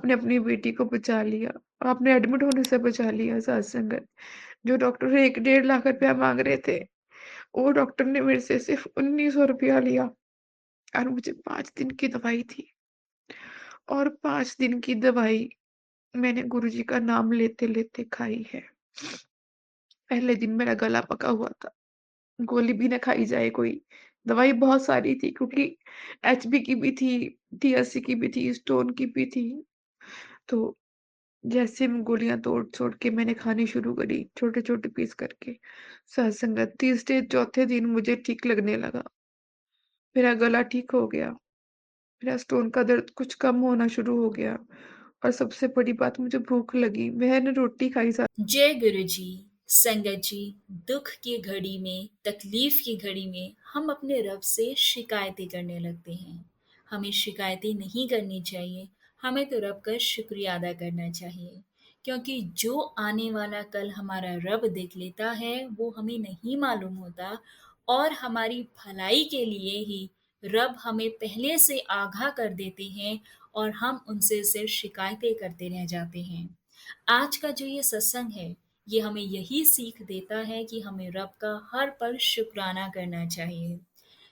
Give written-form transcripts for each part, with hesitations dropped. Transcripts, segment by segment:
आपने अपनी बेटी को बचा लिया, आपने एडमिट होने से बचा लिया सात संगत। जो डॉक्टर 1 डेढ़ लाख रुपया माँग रहे थे, वो डॉक्टर ने मेरे से सिर्फ़ 1900 रुपया लिया और मुझे 5 दिन की दवाई थी और 5 दिन की दवाई मैंने गुरुजी का नाम लेते-लेते खाई है। पहले दिन मेरा गला पका हुआ था, गोली भी ना खाई जाए कोई। दवाई बहुत सारी थी क्योंकि एचबी की भी थी, टीएससी की भी थी, स्टोन की भी थी। तो जैसे मैं गोलियाँ तोड़-छोड़ के मैंने खानी शुरू करी, छोटे-छोटे पीस करके। सत्संगत तीसरे चौथे दिन मुझे ठीक लगने लगा। मेरा गला ठीक हो गया, मेरा स्टोन का दर्द कुछ कम होना शुरू हो गया और सबसे बड़ी बात मुझे भूख लगी। मैंने रोटी खाई सा जय गुरु जी। संगत जी, दुख की घड़ी में, तकलीफ की घड़ी में हम अपने रब से शिकायतें करने लगते हैं। हमें शिकायतें नहीं करनी चाहिए, हमें तो रब का शुक्रिया अदा करना चाहिए, क्योंकि जो आने वाला कल हमारा रब देख लेता है वो हमें नहीं मालूम होता, और हमारी भलाई के लिए ही रब हमें पहले से आगाह कर देते हैं और हम उनसे सिर्फ शिकायतें करते रह जाते हैं। आज का जो ये सत्संग है, ये हमें यही सीख देता है कि हमें रब का हर पल शुक्राना करना चाहिए।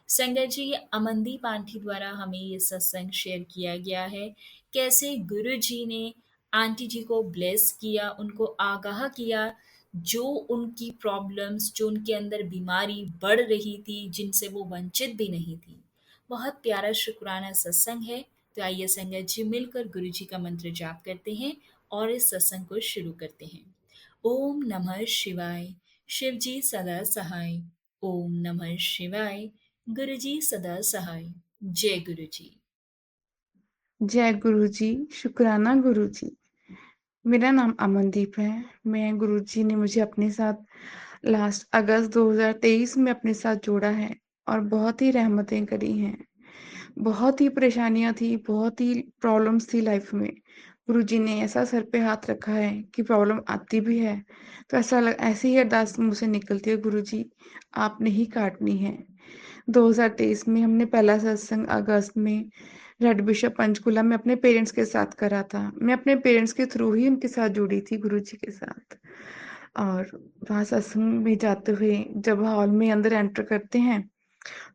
संगत जी, ये अमनदीप आंटी द्वारा हमें ये सत्संग शेयर किया गया है। कैसे गुरु जी ने आंटी जी को ब्लेस किया, उनको आगाह किया, जो उनकी प्रॉब्लम्स, जो उनके अंदर बीमारी बढ़ रही थी, जिनसे वो वंचित भी नहीं थी। बहुत प्यारा शुक्राना सत्संग है। तो आइए संगत जी मिलकर गुरु जी का मंत्र जाप करते हैं और इस सत्संग को शुरू करते हैं। ओम नमः शिवाय। शिव जी सदा सहाय। ओम नमः शिवाय। गुरु जी सदा सहाय। जय गुरु जी। जय गुरुजी, शुक्राना गुरुजी। मेरा नाम अमनदीप है। मैं गुरुजी ने मुझे अपने साथ लास्ट अगस्त 2023 में अपने साथ जोड़ा है और बहुत ही रहमतें करी हैं। बहुत ही परेशानियाँ थी, बहुत ही प्रॉब्लम्स थी लाइफ में। गुरुजी ने ऐसा सर पे हाथ रखा है कि प्रॉब्लम आती भी है, तो ऐसे ही अरदास मुँह से निकलती है, गुरुजी आपने ही काटनी है। 2023 में हमने पहला सत्संग अगस्त में रेड बिशप पंचकुला में अपने पेरेंट्स के साथ करा था। मैं अपने पेरेंट्स के थ्रू ही उनके साथ जुड़ी थी गुरुजी के साथ। और वहाँ सत्संग में जाते हुए जब हॉल में अंदर एंटर करते हैं,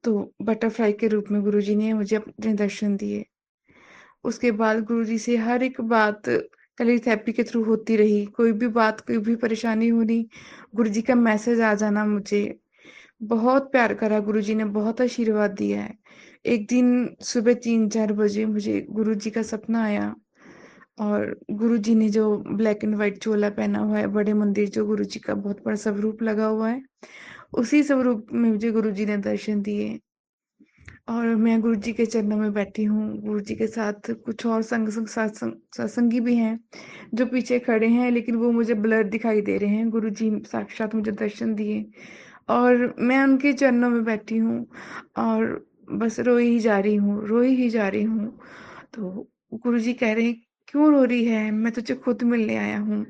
तो बटरफ्लाई के रूप में गुरुजी ने मुझे अपने दर्शन दिए। उसके बाद गुरुजी से हर एक बात टेलीथेरेपी के थ्रू होती रही। कोई भी बात, कोई भी परेशानी होनी, गुरुजी का मैसेज आ जाना मुझे। बहुत प्यार करा गुरुजी ने, बहुत आशीर्वाद दिया है। एक दिन सुबह 3-4 बजे मुझे गुरुजी का सपना आया और गुरुजी ने जो ब्लैक एंड व्हाइट चोला पहना हुआ है, बड़े मंदिर जो गुरुजी का बहुत बड़ा स्वरूप लगा हुआ है, उसी स्वरूप में मुझे गुरुजी ने दर्शन दिए। और मैं गुरुजी के चरणों में बैठी हूँ। गुरुजी के साथ कुछ और सत्संगी भी हैं, जो पीछे खड़े हैं, लेकिन वो मुझे ब्लर दिखाई दे रहे हैं। गुरुजी साक्षात मुझे दर्शन दिए और मैं उनके चरणों में बैठी हूँ और बस रोई ही जा रही हूँ, रोई ही जा रही हूँ। तो गुरुजी कह रहे हैं, "क्यों रो रही है? मैं तुझे खुद मिलने आया हूँ।"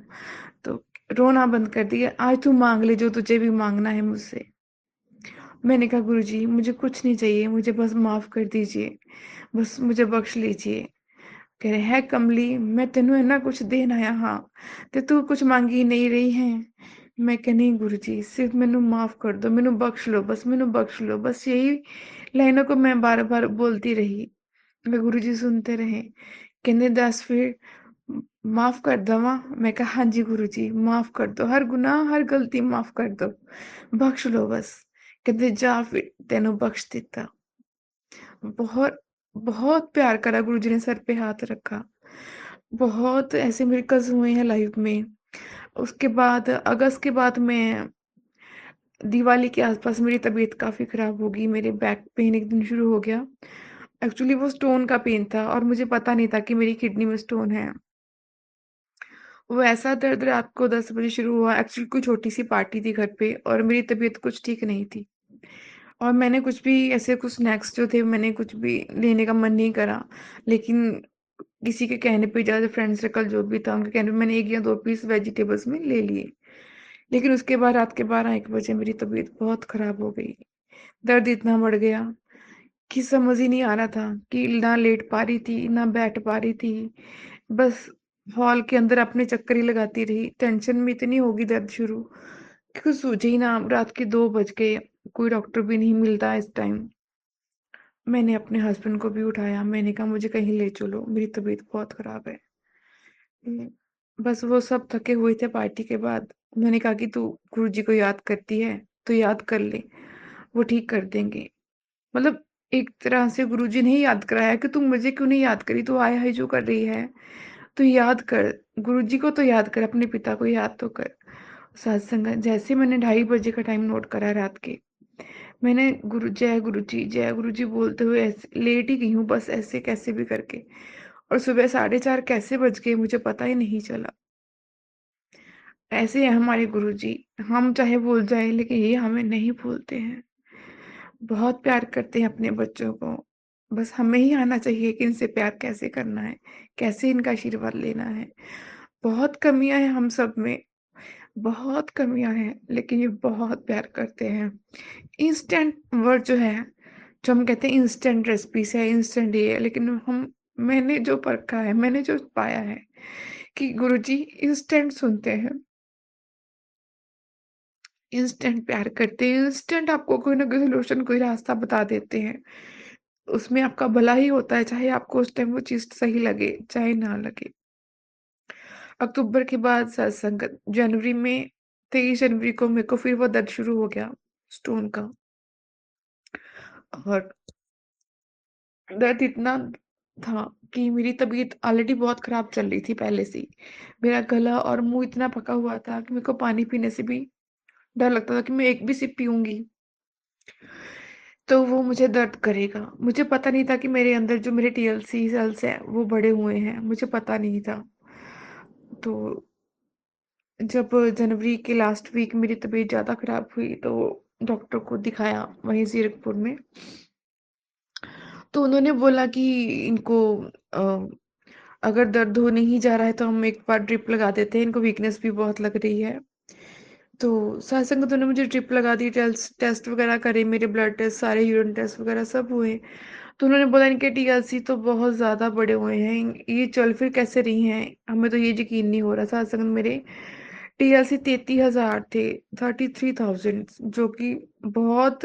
तो रोना बंद कर दिया। "आज तू माँग ले जो तुझे भी माँगना है मुझसे।" मैंने कहा, "गुरुजी मुझे कुछ नहीं चाहिए, मुझे बस माफ़ कर दीजिए, बस मुझे बख्श लीजिए।" कह रहे, "है कमली, मैं तेनू इन्ना कुछ देन आया हाँ, ते तू कुछ मांगी नहीं रही है।" मैं कहा, "नहीं गुरुजी, सिर्फ मैनू माफ़ कर दो, मैनू बख्श लो, बस मैनू बख्श लो।" बस यही लाइनों को मैं बार-बार बोलती रही। मैं गुरुजी सुनते रहे। कहंदे, "दस फिर माफ़ कर देवां?" मैं कहा, "हाँ जी गुरुजी, माफ़ कर दो, हर गुनाह, हर गलती माफ़ कर दो, बख्श लो बस।" कहंदे, "जा फिर, तेनू बख्श दिता।" बहुत बहुत प्यार करा गुरुजी ने, सर पे हाथ रखा। बहुत ऐसे मिरेकल्स हुए हैं लाइफ में। उसके बाद अगस्त के बाद मैं दिवाली के आस-पास मेरी तबीयत काफ़ी ख़राब हो गई। मेरे बैक पेन एक दिन शुरू हो गया। एक्चुअली वो स्टोन का पेन था और मुझे पता नहीं था कि मेरी किडनी में स्टोन है। वो ऐसा दर्द रात को 10 बजे शुरू हुआ। एक्चुअली कोई छोटी-सी पार्टी थी घर पे और मेरी तबीयत कुछ ठीक नहीं थी। और मैंने कुछ भी ऐसे कुछ स्नैक्स जो थे, मैंने कुछ भी लेने का मन नहीं करा। लेकिन किसी के कहने पे, ज़्यादा फ्रेंड सर्कल जो भी था, उनके कहने पे मैंने 1 या 2 पीस वेजिटेबल्स में ले लिए। लेकिन उसके बाद रात के 12-1 बजे मेरी तबीयत बहुत ख़राब हो गई। दर्द इतना बढ़ गया कि समझ ही नहीं आ रहा था कि ना लेट पा रही थी, ना बैठ पा रही थी। बस हॉल के अंदर अपने चक्कर ही लगाती रही। टेंशन में इतनी होगी दर्द शुरू कि कुछ सूझे ही ना। रात के 2 बज गए, कोई डॉक्टर भी नहीं मिलता इस टाइम। मैंने अपने हस्बैंड को भी उठाया, मैंने कहा मुझे कहीं ले चलो, मेरी तबीयत बहुत खराब है। हुँ, बस वो सब थके हुए थे पार्टी के बाद। उन्होंने कहा कि तू गुरुजी को याद करती है, तो याद कर ले, वो ठीक कर देंगे। मतलब एक तरह से गुरुजी ने ही याद कराया कि तू मुझे क्यों नहीं याद करी, तू हाय-हाय जो कर रही है, तू याद कर, गुरुजी को तो याद कर, अपने पिता को याद तो कर। सत्संग जैसे मैंने 2:30 बजे का टाइम नोट करा रात के, मैंने जय गुरुजी बोलते हुए ऐसे लेट ही गई हूँ बस ऐसे कैसे भी करके, और सुबह 4:30 कैसे बज गए मुझे पता ही नहीं चला। ऐसे हैं हमारे गुरुजी, हम चाहे भूल जाएँ लेकिन ये हमें नहीं भूलते हैं। बहुत प्यार करते हैं अपने बच्चों को। बस हमें ही आना चाहिए कि इनसे प्यार कैसे करना है, कैसे इनका आशीर्वाद लेना है। बहुत कमियाँ हैं हम सब में, बहुत कमियाँ हैं, लेकिन ये बहुत प्यार करते हैं। इंस्टेंट वर्ड जो है, जो हम कहते हैं इंस्टेंट रेसिपीज़ है, इंस्टेंट ये है, लेकिन मैंने जो परखा है, मैंने जो पाया है कि गुरुजी इंस्टेंट सुनते हैं। इंस्टेंट प्यार करते हैं, इंस्टेंट आपको कोई ना कोई सॉल्यूशन, कोई रास्ता बता देते हैं। उसमें आपका भला ही होता है, चाहे आपको उस टाइम वो चीज़ सही लगे, चाहे ना लगे। अक्टूबर के बाद सत्संग, जनवरी में 23 जनवरी को मेरे को फिर वो दर्द शुरू हो गया, स्टोन का। और दर्द इतना था कि मेरी तबीयत ऑलरेडी बहुत खराब चल रही थी पहले से ही। मेरा गला और मुँह इतना पका हुआ था कि मेरे को पानी पीने से भी डर लगता था कि मैं एक भी सिप पीऊँगी तो वो मुझे दर्द करेगा। मुझे पता नहीं था कि मेरे अंदर जो मेरे टीएलसी सेल्स हैं, वो बढ़े हुए हैं, मुझे पता नहीं था। तो जब जनवरी के लास्ट वीक मेरी तबीयत ज़्यादा खराब हुई, तो डॉक्टर को दिखाया वहीं ज़ीरकपुर में। तो उन्होंने बोला कि इनको अ, अगर दर्द हो नहीं जा रहा है, तो हम एक बार ड्रिप लगा देते हैं, इनको वीकनेस भी बहुत लग रही है। तो सत्संगतों ने मुझे ड्रिप लगा दी, टेस्ट वगैरह करे, मेरे ब्लड टेस्ट, सारे यूरिन टेस्ट वगैरह सब हुए। तो उन्होंने बोला इनके टीएलसी तो बहुत ज़्यादा बढ़े हुए हैं, ये चल फिर कैसे रही हैं? हमें तो ये यकीन नहीं हो रहा था। सत्संग मेरे टीएलसी 33,000 थे, 33,000, जो कि बहुत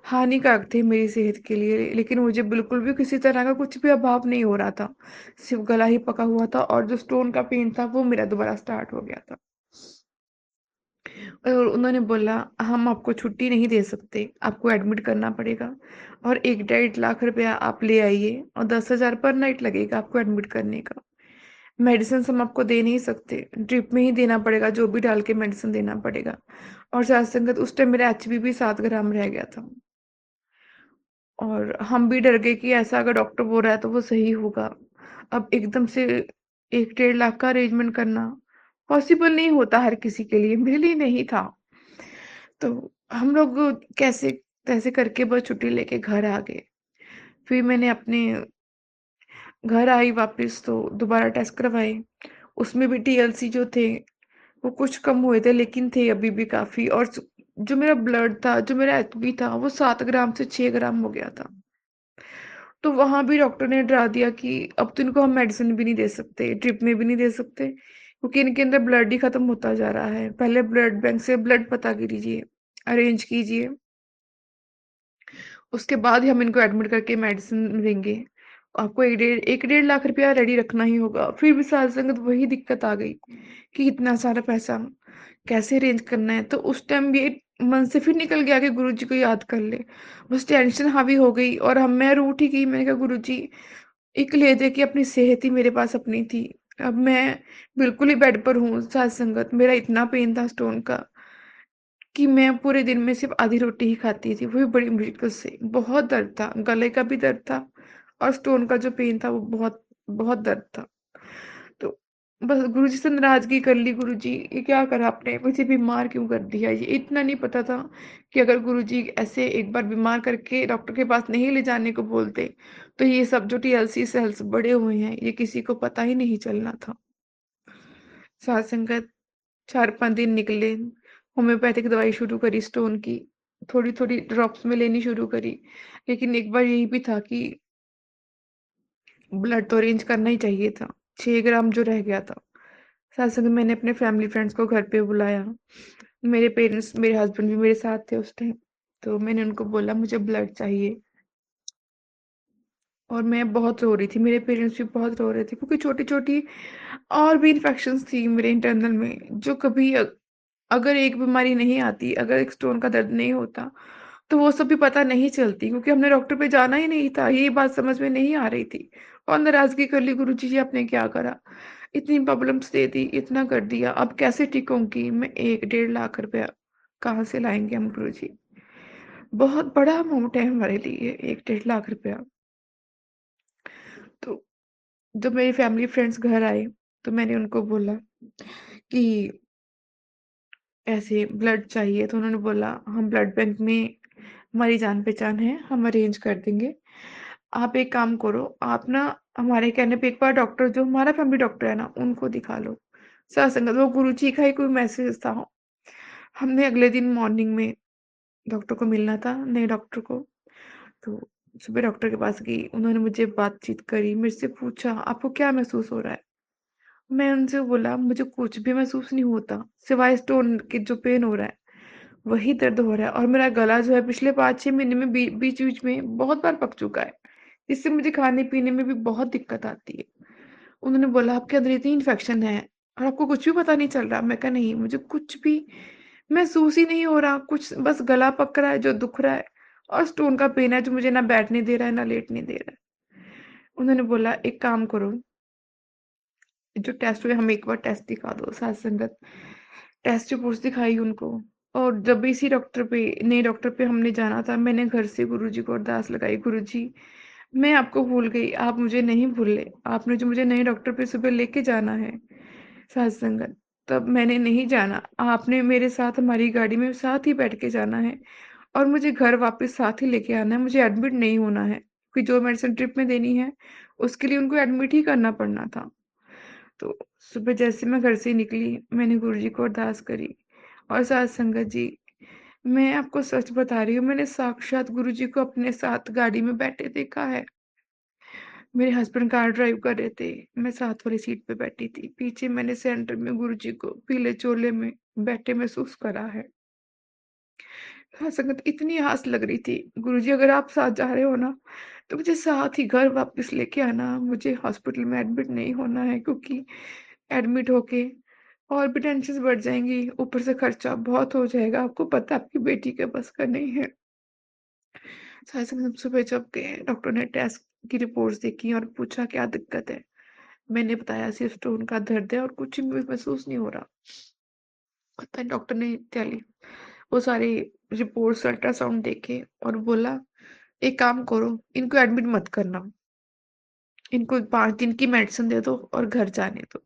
हानिकारक थे मेरी सेहत के लिए। लेकिन मुझे बिल्कुल भी किसी तरह का कुछ भी अभाव नहीं हो रहा था। सिर्फ़ गला ही पका हुआ था और जो स्टोन का पेन था, वो मेरा दोबारा स्टार्ट हो गया था। और उन्होंने बोला हम आपको छुट्टी नहीं दे सकते, आपको एडमिट करना पड़ेगा और 1 डेढ़ लाख रुपया आप ले आइए और 10,000 पर नाइट लगेगा आपको एडमिट करने का। मेडिसिन्स हम आपको दे नहीं सकते, ड्रिप में ही देना पड़ेगा, जो भी डाल के मेडिसिन देना पड़ेगा। और साथ संगत उस टाइम मेरा एचबी 7 ग्राम रह गया था और हम भी डर गए कि ऐसा अगर डॉक्टर बोल रहा है तो वो सही होगा। अब एकदम से 1 डेढ़ लाख का अरेंजमेंट करना पॉसिबल नहीं होता हर किसी के लिए, मेरे लिए नहीं था। तो हम लोग कैसे-तैसे करके बस छुट्टी लेके घर आ गए। फिर मैंने अपने घर आई वापस तो दोबारा टेस्ट करवाए। उसमें भी टीएलसी जो थे, वो कुछ कम हुए थे लेकिन थे अभी भी काफ़ी, और जो मेरा ब्लड था, जो मेरा एचबी था, वो 7 ग्राम से 6 ग्राम हो गया था। तो वहाँ भी डॉक्टर ने डरा दिया कि अब तो इनको हम मेडिसिन भी नहीं दे सकते, ड्रिप में भी नहीं दे सकते, क्योंकि इनके अंदर ब्लड ही खत्म होता जा रहा है। पहले ब्लड बैंक से ब्लड पता कीजिए, अरेंज कीजिए। उसके बाद ही हम इनको एडमिट करके मेडिसिन देंगे। आपको 1 डेढ़ लाख रुपया रेडी रखना ही होगा। फिर भी साथ-संगत वही दिक्कत आ गई कि इतना सारा पैसा कैसे अरेंज करना है। तो उस टाइम ये मन से फिर निकल गया कि गुरुजी को याद कर ले। बस टेंशन हावी हो गई और मैं रूठ ही गई। मैंने कहा गुरुजी, एक लेदे की अपनी सेहत ही मेरे पास अपनी थी। अब मैं बिल्कुल ही बेड पर हूँ साथ संगत। मेरा इतना पेन था स्टोन का कि मैं पूरे दिन में सिर्फ़ आधी रोटी ही खाती थी, वो भी बड़ी मुश्किल से। बहुत दर्द था, गले का भी दर्द था और स्टोन का जो पेन था वो बहुत बहुत दर्द था। तो बस गुरुजी से नाराज़गी कर ली, गुरुजी ये क्या करा आपने? मुझे बीमार क्यों कर दिया? ये इतना नहीं पता था कि अगर गुरुजी ऐसे एक बार बीमार करके डॉक्टर के पास नहीं ले जाने को बोलते, तो ये सब जो टीएलसी सेल्स बढ़े हुए हैं, ये किसी को पता ही नहीं चलना था। साथ संगत 4-5 दिन निकले, होम्योपैथिक दवाई शुरू करी स्टोन की, थोड़ी-थोड़ी ड्रॉप्स में लेनी शुरू करी। लेकिन एक बार यही भी था कि ब्लड तो अरेंज करना ही चाहिए था। 6 ग्राम जो रह गया था। साथ-साथ मैंने अपने फैमिली फ्रेंड्स को घर पे बुलाया। मेरे पेरेंट्स, मेरे हस्बैंड भी मेरे साथ थे उस टाइम। तो मैंने उनको बोला मुझे ब्लड चाहिए और मैं बहुत रो रही थी। मेरे पेरेंट्स भी बहुत रो रहे थे क्योंकि छोटी-छोटी और भी इन्फेक्शंस थी मेरे इंटरनल में जो कभी अगर एक बीमारी नहीं आती, अगर एक स्टोन का दर्द नहीं होता, तो वो सब भी पता नहीं चलती क्योंकि हमने डॉक्टर पे जाना ही नहीं था। ये बात समझ में नहीं आ रही थी और नाराज़गी कर ली, गुरुजी जी आपने क्या करा? इतनी प्रॉब्लम्स दे दी, इतना कर दिया, अब कैसे ठीक होंगी? मैं 1 डेढ़ लाख रुपया कहाँ से लाएँगे हम गुरुजी? बहुत बड़ा अमाउंट है हमारे लिए 1 डेढ़ लाख रुपया। तो जब मेरे फैमिली फ्रेंड्स घर आए, तो मैंने उनको बोला कि ऐसे ब्लड चाहिए, तो उन्होंने बोला हम ब्लड बैंक में हमारी जान-पहचान है, हम अरेंज कर देंगे। आप एक काम करो, आप ना हमारे कहने पे एक बार डॉक्टर जो हमारा फैमिली डॉक्टर है ना, उनको दिखा लो। सत्संगत वो गुरुजी का ही कोई मैसेज था। हमने अगले दिन मॉर्निंग में डॉक्टर को मिलना था, नए डॉक्टर को, तो सुबह डॉक्टर के पास गई। उन्होंने मुझे बातचीत करी, मेरे से पूछा, "आपको क्या महसूस हो रहा है?" मैं उनसे बोला, "मुझे कुछ भी महसूस नहीं होता, सिवाय स्टोन के जो पेन हो रहा है, वही दर्द हो रहा है और मेरा गला जो है पिछले 5-6 महीने में बीच-बीच में बहुत बार पक चुका है, जिससे मुझे खाने-पीने में भी बहुत दिक्कत आती है।" उन्होंने बोला, "आपके अंदर इतनी इन्फेक्शन है और आपको कुछ भी पता नहीं चल रहा?" मैं कहा, "नहीं, मुझे कुछ भी महसूस ही नहीं हो रहा, कुछ बस गला पक रहा है जो दुख रहा है और स्टोन का पेन है जो मुझे ना बैठने दे रहा है, ना लेटने दे रहा है।" उन्होंने बोला, "एक काम करो, जो टेस्ट हुए हमें एक बार टेस्ट दिखा दो।" साथ संगत टेस्ट रिपोर्ट्स दिखाई उनको और जब भी इसी डॉक्टर पे नए डॉक्टर पे हमने जाना था, मैंने घर से गुरुजी को अरदास लगाई, "गुरुजी, मैं आपको भूल गई, आप मुझे नहीं भूले। आपने जो मुझे नए डॉक्टर पे सुबह लेके जाना है, साथ संगत, तब मैंने नहीं जाना। आपने मेरे साथ हमारी गाड़ी में साथ ही बैठ के जाना है और मुझे घर वापस साथ ही लेके आना है, मुझे एडमिट नहीं होना है, क्योंकि जो मेडिसिन ट्रिप में देनी है, उसके लिए उनको एडमिट ही करना पड़ना था।" तो सुबह जैसे मैं घर से निकली, मैंने गुरुजी को अरदास करी और साथ संगत जी, मैं आपको सच बता रही हूँ, मैंने साक्षात गुरुजी को अपने साथ गाड़ी में बैठे देखा है। मेरे हस्बैंड कार ड्राइव कर रहे थे, मैं साथ वाली सीट पे बैठी थी। पीछे मैंने सेंटर में गुरुजी को पीले चोले में बैठे महसूस करा है। हाँ, संगत इतनी आस लग रही थी, गुरुजी अगर आप साथ जा रहे हो ना, तो मुझे साथ ही घर वापस लेके आना, मुझे हॉस्पिटल में एडमिट नहीं होना है क्योंकि एडमिट होके और भी टेंशन्स बढ़ जाएँगी, ऊपर से खर्चा बहुत हो जाएगा, आपको पता है आपकी बेटी के बस का नहीं है। साथ संगत सुबह जब गए, डॉक्टर ने टेस्ट की रिपोर्ट्स देखी और पूछा क्या दिक्कत है? मैंने बताया सिर्फ स्टोन का दर्द है और कुछ भी महसूस नहीं हो रहा। पता है डॉक्टर ने वो सारे रिपोर्ट्स अल्ट्रासाउंड देखे और बोला एक काम करो, इनको एडमिट मत करना, इनको 5 दिन की मेडिसिन दे दो और घर जाने दो।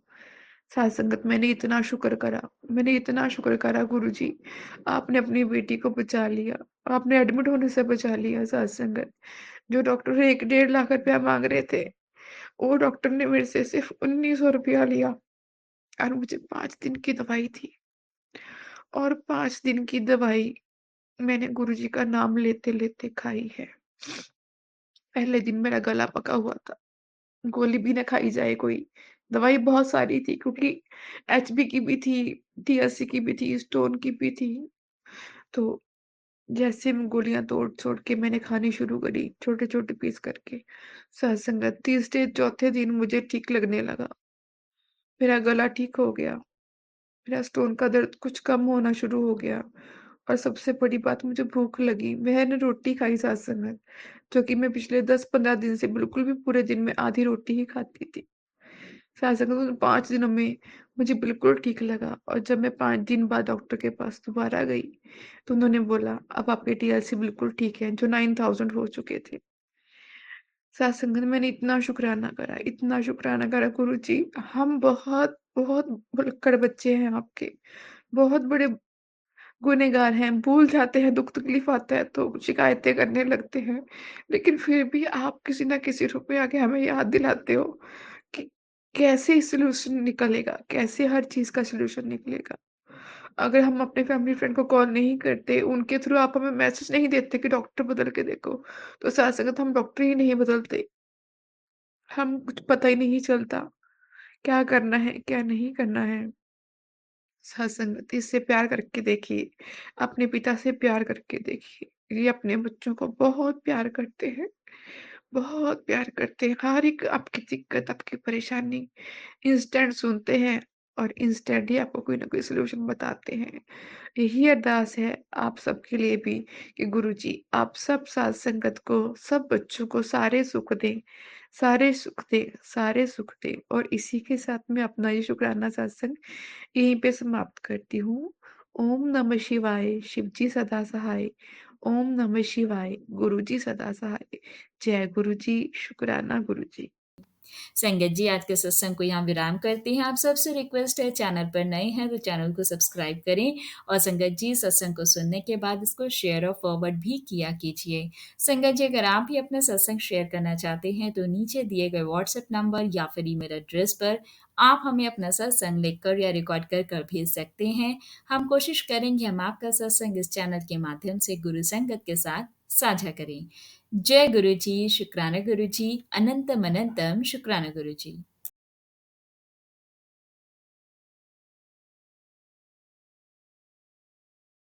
साथ संगत मैंने इतना शुक्र करा गुरुजी, आपने अपनी बेटी को बचा लिया, आपने एडमिट होने से बचा लिया साथ संगत। जो डॉक्टर 1 डेढ़ लाख रुपया माँग रहे थे, वो डॉक्टर ने मेरे से सिर्फ 1900 रुपया लिया और मुझे 5 दिन की दवाई थी और 5 दिन की दवाई मैंने गुरुजी का नाम लेते-लेते खाई है। पहले दिन मेरा गला पका हुआ था, गोली भी ना खाई जाए कोई, दवाई बहुत सारी थी क्योंकि एचबी की भी थी, टीएससी की भी थी, स्टोन की भी थी। तो जैसे मैं गोलियाँ तोड़-छोड़ के मैंने खानी शुरू करी, छोटे-छोटे पीस करके, सत्संगत तीसरे चौथे दिन मुझे ठीक लगने लगा। मेरा गला ठीक हो गया, मेरा स्टोन का दर्द कुछ कम होना शुरू हो गया और सबसे बड़ी बात मुझे भूख लगी। मैंने रोटी खाई सत्संगत, जो कि मैं पिछले 10-15 दिन से बिल्कुल भी पूरे दिन में आधी रोटी ही खाती थी। सत्संगत उन 5 दिनों में मुझे बिल्कुल ठीक लगा और जब मैं 5 दिन बाद डॉक्टर के पास दोबारा गई, तो उन्होंने बोला, "अब आपके टीएलसी बिल्कुल ठीक है", जो 9000 हो चुके थे। सत्संग में मैंने इतना शुक्राना करा गुरुजी, हम बहुत बहुत भुलक्कड़ बच्चे हैं आपके, बहुत बड़े गुनहगार हैं, भूल जाते हैं, दुःख तकलीफ आता है तो शिकायतें करने लगते हैं। लेकिन फिर भी आप किसी न किसी रूप में आके हमें याद दिलाते हो कि कैसे सॉल्यूशन निकलेगा, कैसे हर चीज़ का सॉल्यूशन निकलेगा। अगर हम अपने फैमिली फ्रेंड को कॉल नहीं करते, उनके थ्रू आप हमें मैसेज नहीं देते कि डॉक्टर बदल के देखो, तो साथ-साथ हम डॉक्टर ही नहीं बदलते। हम कुछ पता ही नहीं चलता क्या करना है, क्या नहीं करना है। सत्संगति से प्यार करके देखिए, अपने पिता से प्यार करके देखिए। ये अपने बच्चों को बहुत प्यार करते हैं, बहुत प्यार करते हैं। हर एक आपकी दिक्कत, आपकी परेशानी इंस्टेंट सुनते हैं और इंस्टेंट ही आपको कोई ना कोई सॉल्यूशन बताते हैं। यही अरदास है आप सबके लिए भी कि गुरुजी आप सब साथ संगत को, सब बच्चों को सारे सुख दें, सारे सुख दें, सारे सुख दें। और इसी के साथ मैं अपना ये शुक्राना सत्संग यहीं पे समाप्त करती हूँ। ओम नमः शिवाय, शिव जी सदा सहाय। ओम नमः शिवाय, गुरु जी सदा सहाय। जय गुरु जी, शुक्राना गुरु जी। संगत जी, आज के सत्संग को यहाँ विराम करते हैं। आप सबसे रिक्वेस्ट है, चैनल पर नए हैं तो चैनल को सब्सक्राइब करें और संगत जी सत्संग को सुनने के बाद इसको शेयर और फॉरवर्ड भी किया कीजिए। संगत जी, अगर आप भी अपना सत्संग शेयर करना चाहते हैं तो नीचे दिए गए व्हाट्सएप नंबर या फिर ईमेल एड्रेस पर आप हमें अपना सत्संग लिखकर या रिकॉर्ड कर भेज सकते हैं। हम कोशिश करेंगे हम आपका सत्संग इस चैनल के माध्यम से गुरु संगत के साथ साझा करें। जय गुरु जी, शुक्राना गुरु जी, अनंतम अनंतम शुक्राना गुरु जी।